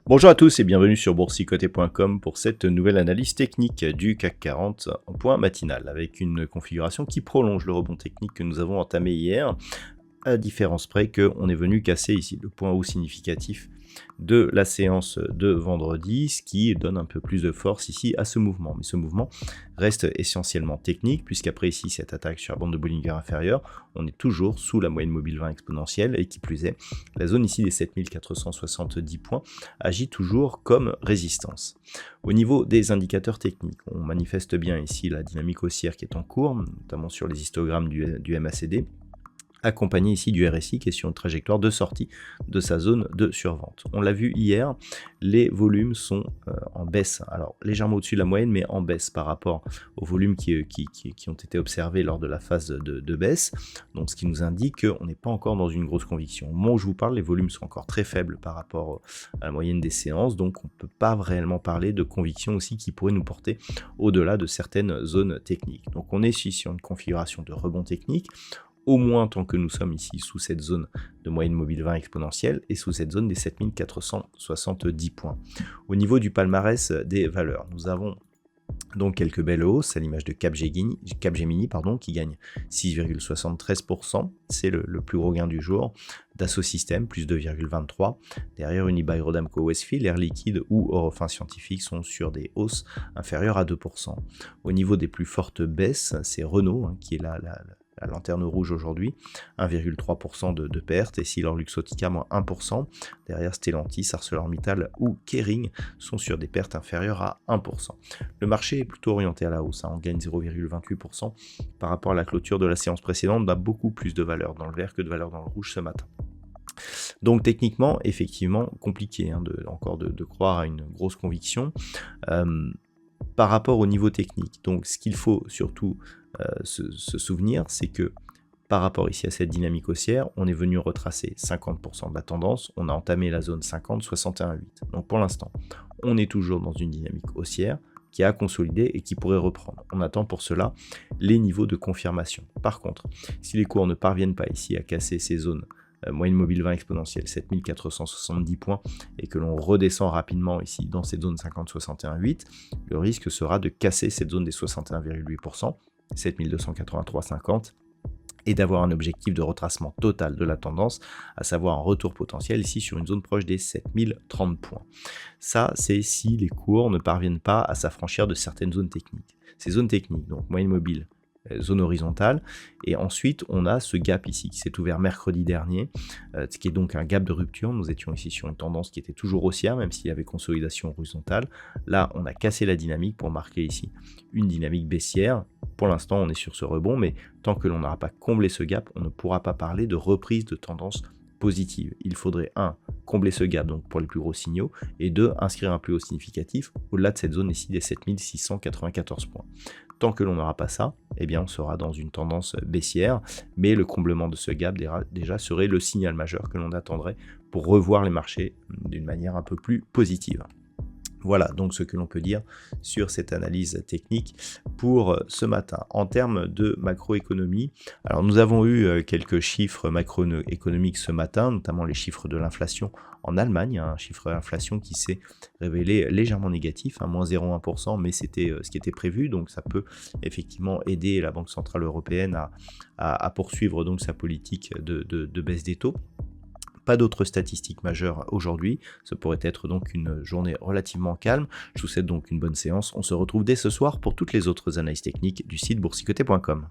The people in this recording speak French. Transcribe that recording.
Bonjour à tous et bienvenue sur boursicoté.com pour cette nouvelle analyse technique du CAC 40 en point matinal avec une configuration qui prolonge le rebond technique que nous avons entamé hier, à différence près qu'on est venu casser ici le point haut significatif de la séance de vendredi, ce qui donne un peu plus de force ici à ce mouvement. Mais ce mouvement reste essentiellement technique, puisqu'après ici cette attaque sur la bande de Bollinger inférieure, on est toujours sous la moyenne mobile 20 exponentielle, et qui plus est, la zone ici des 7470 points agit toujours comme résistance. Au niveau des indicateurs techniques, on manifeste bien ici la dynamique haussière qui est en cours, notamment sur les histogrammes du MACD, accompagné ici du RSI qui est sur une trajectoire de sortie de sa zone de survente. On l'a vu hier, les volumes sont en baisse, alors légèrement au-dessus de la moyenne, mais en baisse par rapport aux volumes qui ont été observés lors de la phase de baisse, donc ce qui nous indique qu'on n'est pas encore dans une grosse conviction. Au moment où je vous parle, les volumes sont encore très faibles par rapport à la moyenne des séances, donc on ne peut pas réellement parler de conviction aussi qui pourrait nous porter au-delà de certaines zones techniques. Donc on est ici sur une configuration de rebond technique, au moins tant que nous sommes ici sous cette zone de moyenne mobile 20 exponentielle et sous cette zone des 7470 points. Au niveau du palmarès des valeurs, nous avons donc quelques belles hausses à l'image de Capgemini qui gagne 6,73%, c'est le plus gros gain du jour. Dassault Systèmes plus 2,23%. Derrière Unibail Rodamco Westfield, Air Liquide ou Eurofins Scientifique sont sur des hausses inférieures à 2%. Au niveau des plus fortes baisses, c'est Renault qui est la lanterne rouge aujourd'hui, 1,3% de perte, et Silor Luxottica moins 1%, derrière Stellantis, ArcelorMittal ou Kering sont sur des pertes inférieures à 1%. Le marché est plutôt orienté à la hausse, on gagne 0,28% par rapport à la clôture de la séance précédente, on a beaucoup plus de valeur dans le vert que de valeur dans le rouge ce matin. Donc techniquement, effectivement, compliqué de croire à une grosse conviction par rapport au niveau technique. Donc ce qu'il faut surtout se souvenir, c'est que par rapport ici à cette dynamique haussière, on est venu retracer 50% de la tendance, on a entamé la zone 50, 61,8. Donc pour l'instant, on est toujours dans une dynamique haussière qui a consolidé et qui pourrait reprendre. On attend pour cela les niveaux de confirmation. Par contre, si les cours ne parviennent pas ici à casser ces zones moyenne mobile 20 exponentielle 7470 points et que l'on redescend rapidement ici dans cette zone 50-61,8, le risque sera de casser cette zone des 61,8%, 7283,50 et d'avoir un objectif de retracement total de la tendance, à savoir un retour potentiel ici sur une zone proche des 7030 points. Ça, c'est si les cours ne parviennent pas à s'affranchir de certaines zones techniques. Ces zones techniques, donc moyenne mobile, zone horizontale, et ensuite on a ce gap ici qui s'est ouvert mercredi dernier, ce qui est donc un gap de rupture. Nous étions ici sur une tendance qui était toujours haussière, même s'il y avait consolidation horizontale. Là on a cassé la dynamique pour marquer ici une dynamique baissière. Pour l'instant on est sur ce rebond, mais tant que l'on n'aura pas comblé ce gap, on ne pourra pas parler de reprise de tendance positive. Il faudrait 1. Combler ce gap donc pour les plus gros signaux, et 2. Inscrire un plus haut significatif au-delà de cette zone ici des 7694 points. Tant que l'on n'aura pas ça, eh bien on sera dans une tendance baissière, mais le comblement de ce gap déjà serait le signal majeur que l'on attendrait pour revoir les marchés d'une manière un peu plus positive. Voilà donc ce que l'on peut dire sur cette analyse technique pour ce matin. En termes de macroéconomie, alors nous avons eu quelques chiffres macroéconomiques ce matin, notamment les chiffres de l'inflation en Allemagne, un chiffre d'inflation qui s'est révélé légèrement négatif, moins 0,1%, mais c'était ce qui était prévu, donc ça peut effectivement aider la Banque Centrale Européenne à poursuivre donc sa politique de baisse des taux. Pas d'autres statistiques majeures aujourd'hui, ce pourrait être donc une journée relativement calme. Je vous souhaite donc une bonne séance, on se retrouve dès ce soir pour toutes les autres analyses techniques du site boursicoté.com.